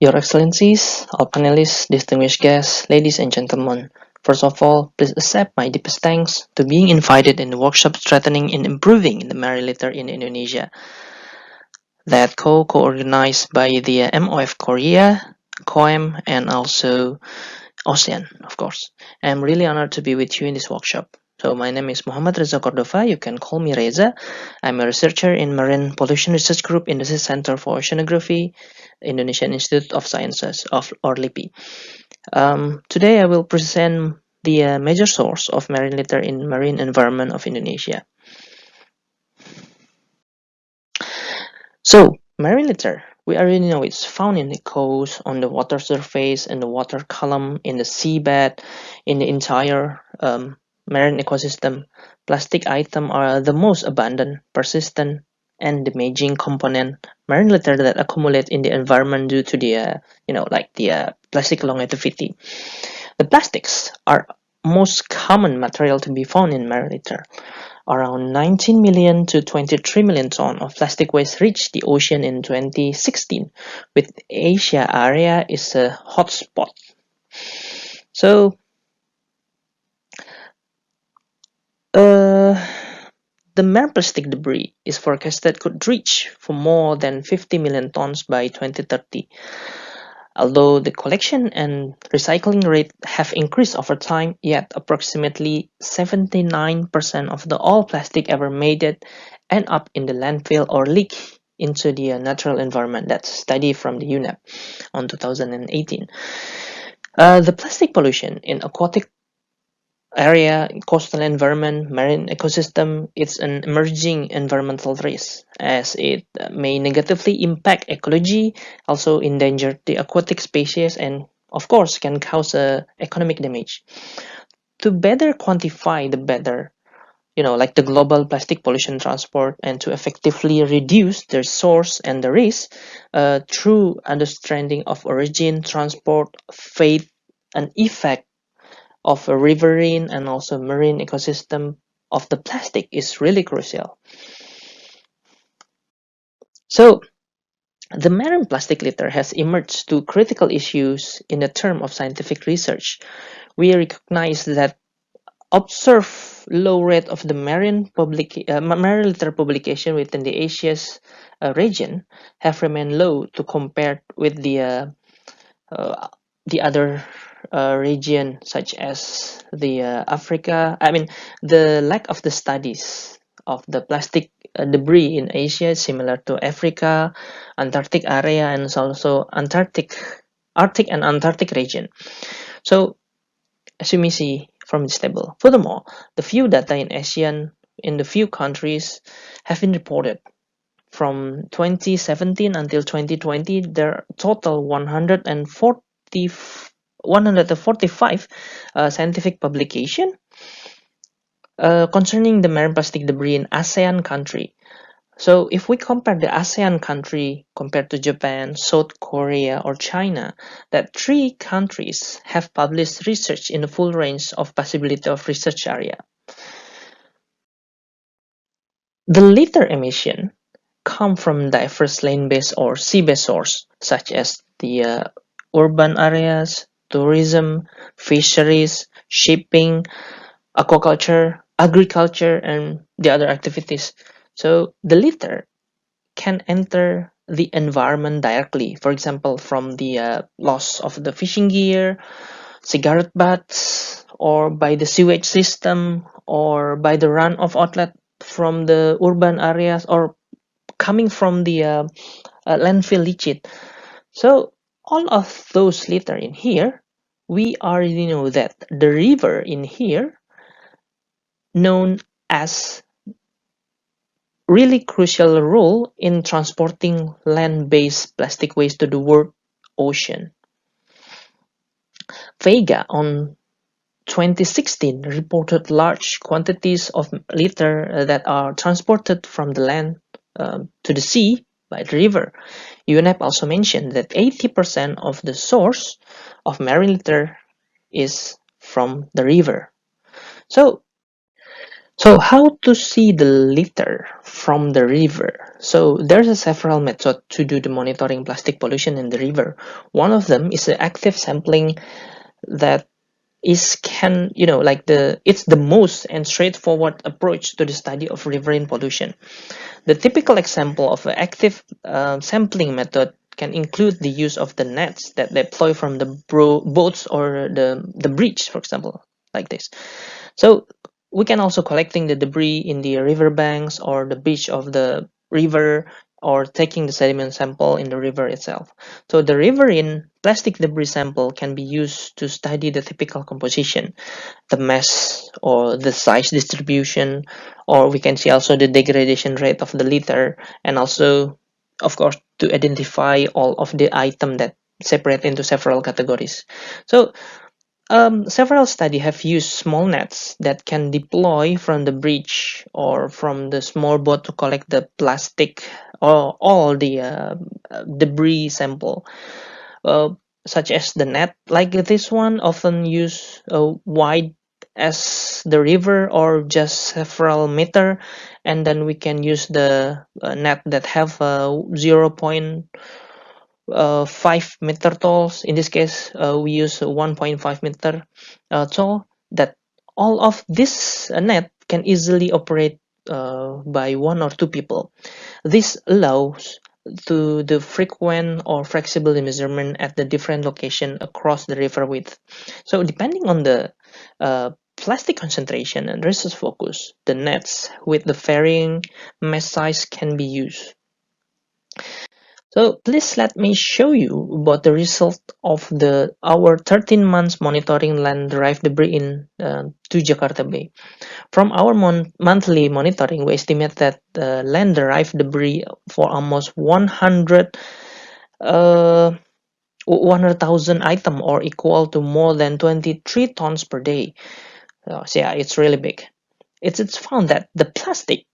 Your Excellencies, all panelists, distinguished guests, ladies and gentlemen, first of all, please accept my deepest thanks to being invited in the workshop Strengthening and Improving the Marine Litter in Indonesia that co-organized by the MOF Korea, COEM, and also ASEAN, of course. I'm really honored to be with you in this workshop. So my name is Muhammad Reza Cordava. You can call me Reza. I'm a researcher in Marine Pollution Research Group in the Center for Oceanography, Indonesian Institute of Sciences, or LIPI. Today I will present the major source of marine litter in marine environment of Indonesia. So, marine litter, we already know it's found in the coast, on the water surface, in the water column, in the seabed, in the entire marine ecosystem. Plastic items are the most abundant, persistent, and damaging component marine litter that accumulate in the environment due to the, plastic longevity. The plastics are most common material to be found in marine litter. Around 19 million to 23 million tons of plastic waste reached the ocean in 2016, with Asia area is a hotspot. So, the marine plastic debris is forecasted could reach for more than 50 million tons by 2030. Although the collection and recycling rate have increased over time, yet approximately 79% of the all plastic ever made it end up in the landfill or leak into the natural environment. That's a study from the UNEP on 2018. The plastic pollution in aquatic area, coastal environment, marine ecosystem, it's an emerging environmental risk as it may negatively impact ecology, also endanger the aquatic species, and of course can cause economic damage. To better quantify the global plastic pollution transport and to effectively reduce the source and the risk through understanding of origin, transport, fate, and effect of a riverine and also marine ecosystem of the plastic is really crucial. So, the marine plastic litter has emerged to critical issues in the term of scientific research. We recognize that observed low rate of the marine litter publication within the Asia's region have remained low to compare with uh, the other region such as the Africa. I mean, the lack of the studies of the plastic debris in Asia is similar to Africa, Antarctic area, and also Arctic and Antarctic region. So, as you may see from this table, furthermore, the few data in the few countries have been reported. From 2017 until 2020, there are total 145 scientific publication concerning the marine plastic debris in ASEAN country. So if we compare the ASEAN country compared to Japan, South Korea, or China, that three countries have published research in the full range of possibility of research area. The litter emission come from diverse land-based or sea-based sources, such as the urban areas, tourism, fisheries, shipping, aquaculture, agriculture, and the other activities. So the litter can enter the environment directly, for example, from the loss of the fishing gear, cigarette butts, or by the sewage system, or by the run-off outlet from the urban areas, or coming from the landfill leachate. So all of those litter in here, we already know that the river in here, known as really crucial role in transporting land-based plastic waste to the world ocean. Vega on 2016 reported large quantities of litter that are transported from the land to the sea by the river. UNEP also mentioned that 80% of the source of marine litter is from the river. So So how to see the litter from the river? So there's a several methods to do the monitoring plastic pollution in the river. One of them is the active sampling that is can like it's the most and straightforward approach to the study of riverine pollution. The typical example of an active sampling method can include the use of the nets that deploy from the boats or the bridge, for example, like this. So we can also collecting the debris in the riverbanks or the beach of the river, or taking the sediment sample in the river itself. So the riverine plastic debris sample can be used to study the typical composition, the mass or the size distribution, or we can see also the degradation rate of the litter, and also, of course, to identify all of the item that separate into several categories. So several studies have used small nets that can deploy from the bridge or from the small boat to collect the plastic or all the debris sample, uh, such as the net like this one often use wide as the river or just several meter, and then we can use the net that have 0.5 meter talls. In this case, we use 1.5 meter tall. That all of this net can easily operate by one or two people. This allows to the frequent or flexible measurement at the different location across the river width. So depending on the plastic concentration and research focus, the nets with the varying mass size can be used. So please let me show you about the result of the our 13 months monitoring land derived debris in to Jakarta Bay. From our monthly monitoring, we estimate that land derived debris for almost 100,000 item, or equal to more than 23 tons per day. So yeah, it's really big. It's found that the plastic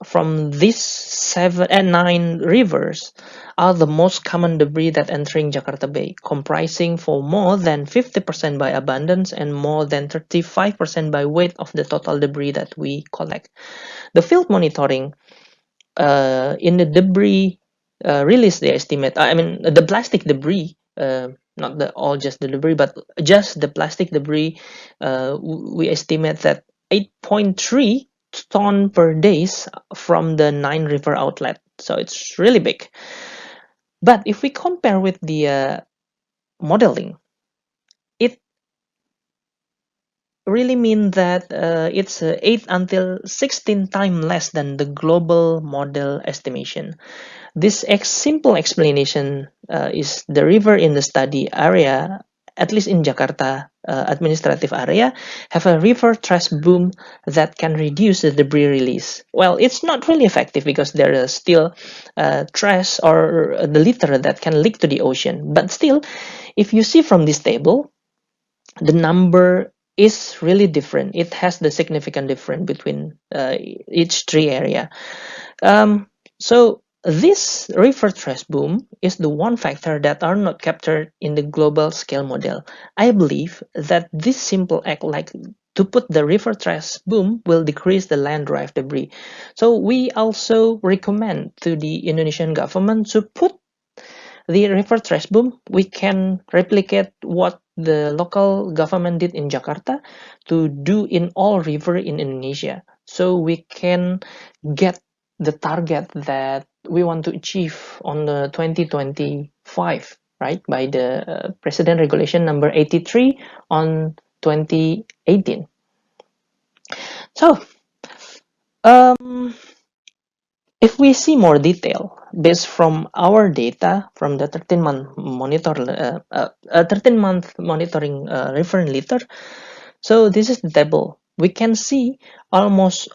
from these 9 rivers are the most common debris that entering Jakarta Bay, comprising for more than 50% by abundance and more than 35% by weight of the total debris that we collect. The field monitoring in the debris release, they estimate, I mean the plastic debris, not the all just the debris, but just the plastic debris, we estimate that 8.3 ton per days from the 9 river outlet. So it's really big. But if we compare with the modeling, it really mean that it's 8 until 16 times less than the global model estimation. This simple explanation is the river in the study area, at least in Jakarta administrative area, have a river trash boom that can reduce the debris release. Well, it's not really effective because there is still trash or the litter that can leak to the ocean. But still, if you see from this table, the number is really different. It has the significant difference between each three area. So this river trash boom is the one factor that are not captured in the global scale model. I believe that this simple act, like to put the river trash boom, will decrease the land drive debris. So we also recommend to the Indonesian government to put the river trash boom. We can replicate what the local government did in Jakarta to do in all river in Indonesia. So we can get the target that we want to achieve on the 2025, right? By the President Regulation number 83 on 2018. So, um, if we see more detail based from our data from the 13-month monitoring reference litter, so this is the table. We can see almost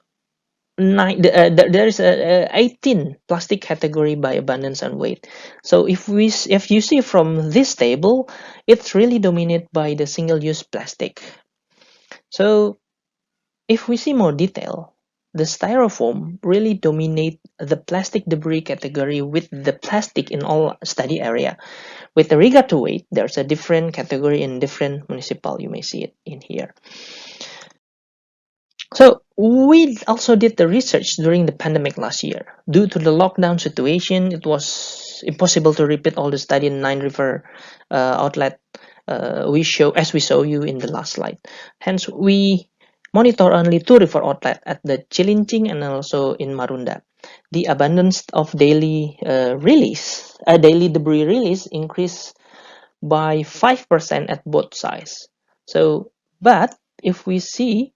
there is a 18 plastic category by abundance and weight. So if you see from this table, it's really dominated by the single-use plastic. So if we see more detail, the styrofoam really dominate the plastic debris category with the plastic in all study area. With regard to weight, there's a different category in different municipal. You may see it in here. So we also did the research during the pandemic last year. Due to the lockdown situation, it was impossible to repeat all the study in nine river outlet we show you in the last slide. Hence, we monitor only two river outlet at the Cilincing and also in Marunda. The abundance of daily debris release increased by 5% at both sides. So, but if we see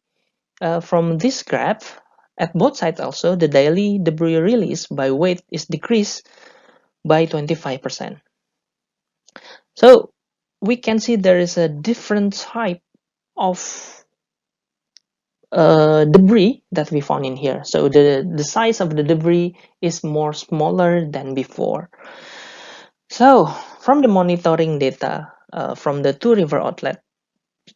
from this graph, at both sides also, the daily debris release by weight is decreased by 25%. So we can see there is a different type of debris that we found in here. So the size of the debris is more smaller than before. So from the monitoring data from the two river outlet,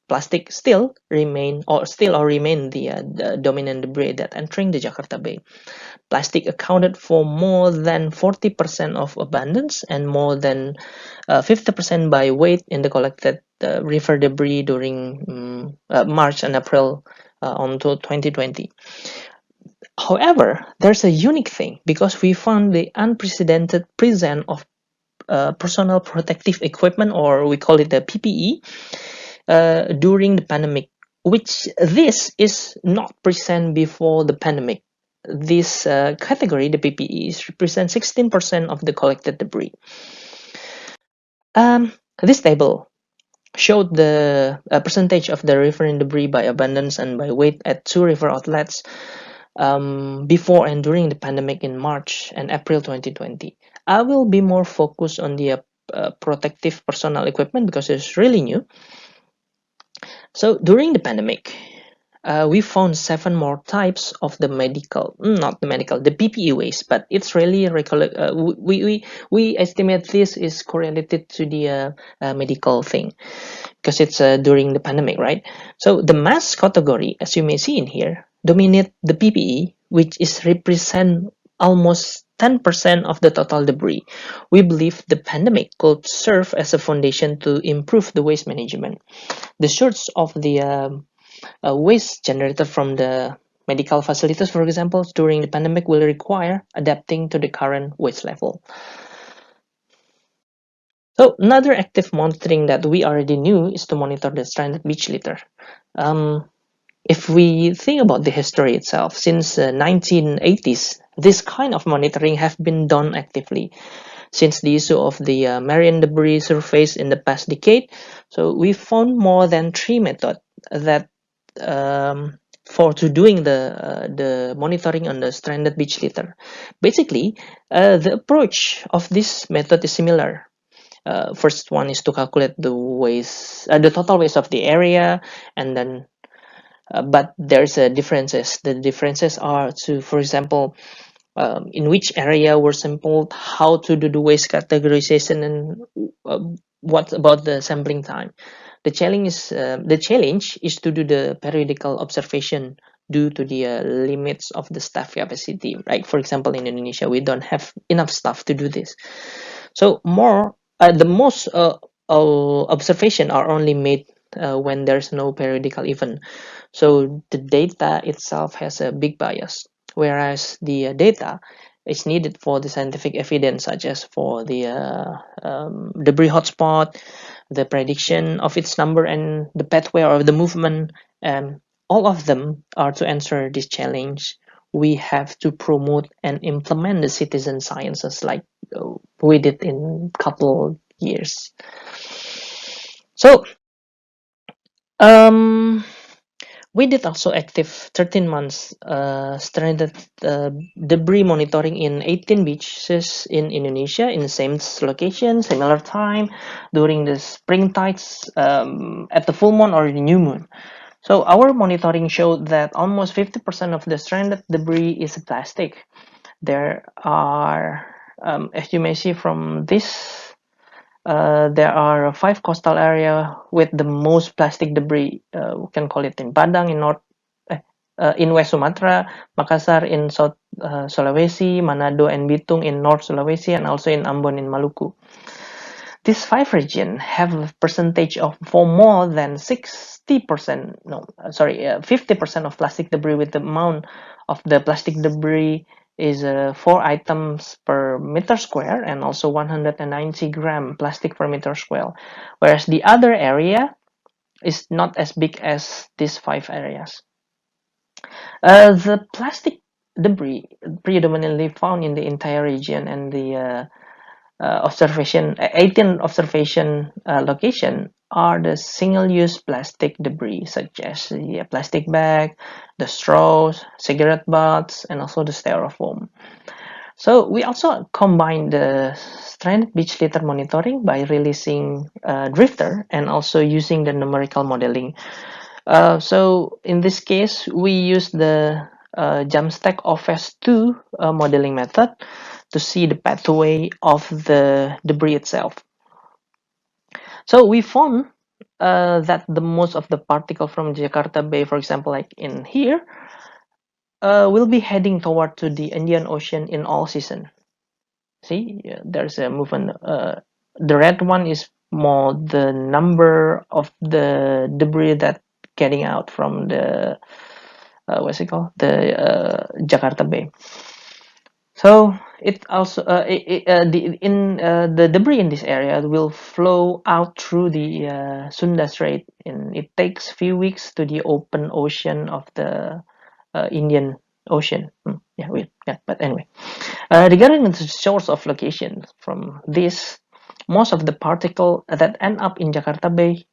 plastic still remain the dominant debris that entering the Jakarta Bay. Plastic accounted for more than 40% of abundance and more than 50% by weight in the collected river debris during March and April until 2020. However, there's a unique thing because we found the unprecedented presence of personal protective equipment, or we call it the PPE, during the pandemic, which this is not present before the pandemic. This category, the PPEs, represent 16% of the collected debris. This table showed the percentage of the river debris by abundance and by weight at two river outlets before and during the pandemic in March and April 2020. I will be more focused on the protective personal equipment because it's really new. So during the pandemic, we found seven more types of the PPE waste, but it's really we estimate this is correlated to the medical thing because it's during the pandemic, right? So the mass category, as you may see in here, dominate the PPE, which is represent almost 10% of the total debris. We believe the pandemic could serve as a foundation to improve the waste management. The source of the waste generated from the medical facilities, for example, during the pandemic will require adapting to the current waste level. So another active monitoring that we already knew is to monitor the stranded beach litter. If we think about the history itself, since the 1980s, this kind of monitoring have been done actively. Since the issue of the marine debris surfaced in the past decade, so we found more than three methods that for to doing the monitoring on the stranded beach litter. Basically, the approach of this method is similar. First one is to calculate the total waste of the area, and then but there's a differences. The differences are to, for example, in which area were sampled, how to do the waste categorization, and what about the sampling time. The challenge is to do the periodical observation due to the limits of the staff capacity. Right, for example, in Indonesia, we don't have enough staff to do this. So the most observation are only made when there's no periodical event. So the data itself has a big bias, whereas the data is needed for the scientific evidence, such as for the debris hotspot, the prediction of its number, and the pathway of the movement. All of them are to answer this challenge. We have to promote and implement the citizen sciences like we did in couple years. So um, we did also active 13 months stranded debris monitoring in 18 beaches in Indonesia in the same location, similar time during the spring tides, at the full moon or the new moon. So our monitoring showed that almost 50% of the stranded debris is plastic. There are, as you may see from this, there are five coastal areas with the most plastic debris. We can call it in Padang, in West Sumatra, Makassar in South Sulawesi, Manado and Bitung in North Sulawesi, and also in Ambon in Maluku. these 5 regions have a percentage of for more than 60%, no, sorry, 50% of plastic debris, with the amount of the plastic debris is 4 items per meter square, and also 190 gram plastic per meter square, whereas the other area is not as big as these 5 areas. The plastic debris predominantly found in the entire region, and the 18 observation location are the single-use plastic debris, such as the plastic bag, the straws, cigarette butts, and also the styrofoam. So we also combine the stranded beach litter monitoring by releasing drifter and also using the numerical modeling. So in this case, we use the Jamstack OFS2 modeling method to see the pathway of the debris itself. So we found that the most of the particle from Jakarta Bay, for example, like in here, will be heading toward to the Indian Ocean in all season. See, there's a movement. The red one is more the number of the debris that getting out from the what's it called, the Jakarta Bay. So it also the debris in this area will flow out through the Sunda Strait, and it takes few weeks to the open ocean of the Indian Ocean. But anyway, regarding the source of location from this, most of the particle that end up in Jakarta Bay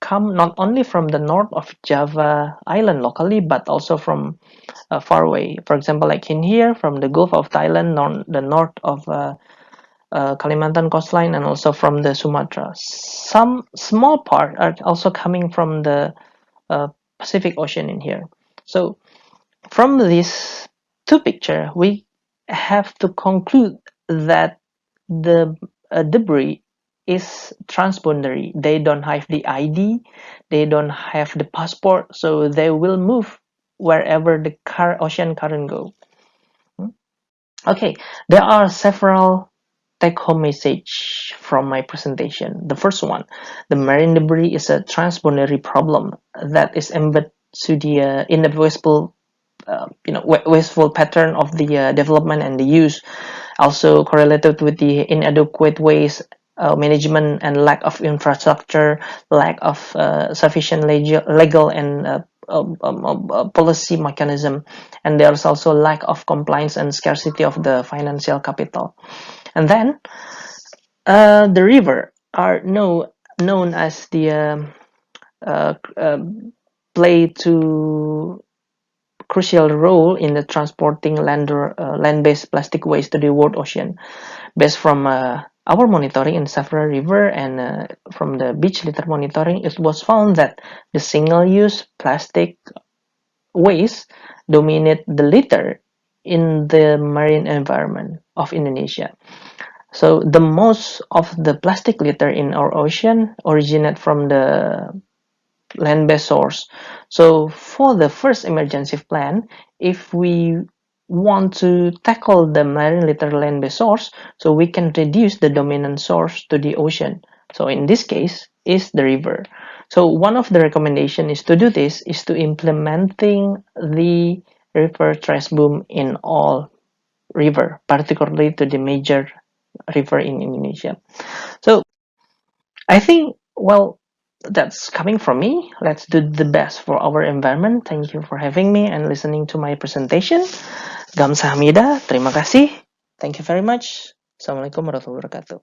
come not only from the north of Java Island locally, but also from far away. For example, like in here, from the Gulf of Thailand, the north of Kalimantan coastline, and also from the Sumatra. Some small part are also coming from the Pacific Ocean in here. So from this two picture, we have to conclude that the debris is transboundary. They don't have the ID, they don't have the passport, so they will move wherever the ocean current go. Okay, there are several take-home message from my presentation. The first one, the marine debris is a transboundary problem that is embedded to the in the wasteful pattern of the development and the use, also correlated with the inadequate waste management and lack of infrastructure, lack of sufficient legal and policy mechanism, and there's also lack of compliance and scarcity of the financial capital. And then the river are known as the play to crucial role in the transporting land-based plastic waste to the world ocean. Based from our monitoring in several river and from the beach litter monitoring, it was found that the single-use plastic waste dominate the litter in the marine environment of Indonesia. So the most of the plastic litter in our ocean originate from the land-based source. So for the first emergency plan, if we want to tackle the marine litter land-based source, so we can reduce the dominant source to the ocean. So in this case is the river. So one of the recommendation is to do this is to implementing the river trash boom in all river, particularly to the major river in Indonesia. So I think, well, that's coming from me. Let's do the best for our environment. Thank you for having me and listening to my presentation. Gamsahamnida, terima kasih. Thank you very much. Assalamualaikum warahmatullahi wabarakatuh.